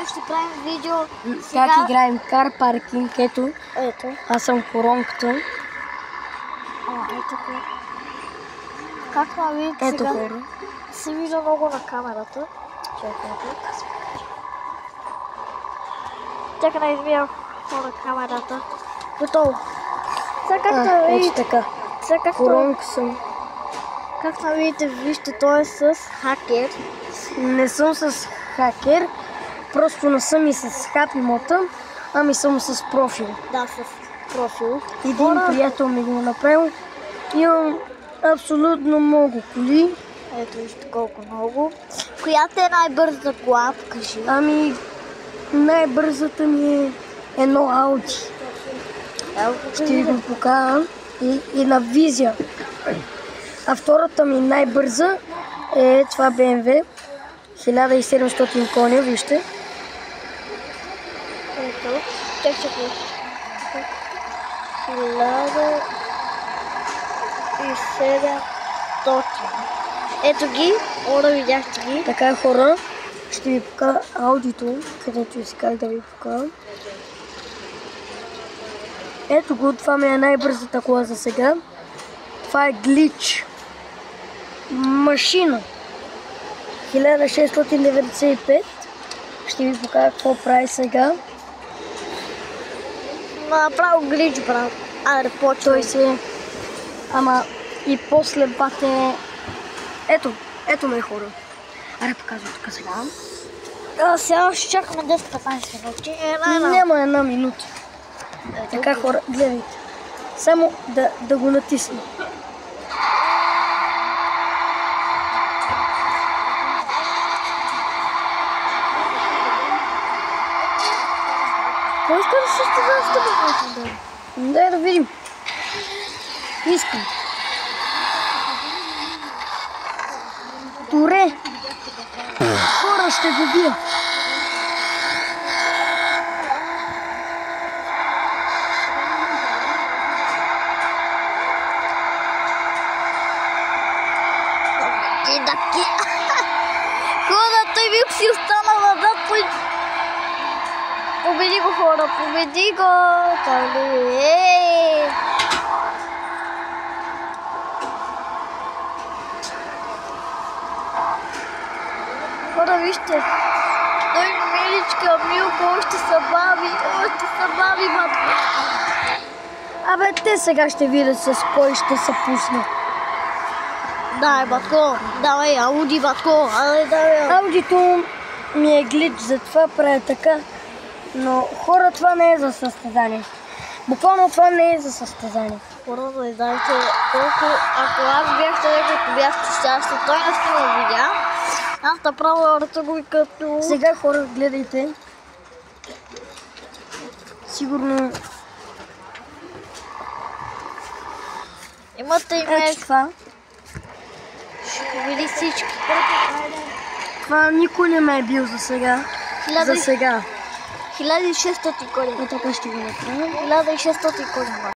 Ние ще правим видео как играем кар паркинг. Ето. Ето. Аз съм коронката. Ето. Как ма видите Ето сега? хора. Се вижда много на камерата. Чакай да измия хора камерата. Готово. Сега както видите, така. Коронка съм. както видите, вижте, той е с хакер. Не съм с хакер. Просто не съм и с хапимота, ами съм с профил. Да, с профил. Един приятел ми го направил. Имам абсолютно много коли. Ето вижте колко много. Която е най-бърза кола, покажи. Ами, най-бързата ми е едно Ауди. Ще ви го покажа и на визия. А втората ми най-бърза е това BMW 1700 коня, вижте. Ето, чакай. 1700. Ето ги, хора, видяхте ги. Така хора, ще ви покажа аудито, където исках да ви покажа. Ето го, това ми е най-бързата кола за сега. Това е глич. Машина. 1695. Ще ви покажа какво прави сега. Направо глич, брат. Аре, почва. Той се... Ама и после бате... Ето ме хора. Аре, показвай тук сега. Сега ще чакаме 10-15 минути. Няма една минута. Така хора, гледайте. Само да го натисна. Кой иска да се става с това? Дай да видим. Искам. Туре. Хора, ще го бия. Хора, той вик си остана назад. Победи го, хора, победи го! Хора, вижте! Той миличка, Милко, още се бави, матко! Абе, те сега ще видят с кой ще се пусне. Дай, батко! Давай, Ауди, батко! Аудито ми е глич, затова правя така. Но хора, това не е за състезание. Буквално това не е за състезание. Хора, не знаете колко... Ако аз бях човек, ако бях щастен, той не снима видеа. Аз направо ръца го и като... Сега хора, гледайте. Сигурно... Имате и меч. Това. Ще види всички. Това никой не ме е бил за сега. За сега. 1600 коли. И така ще го направя. 1600 коли.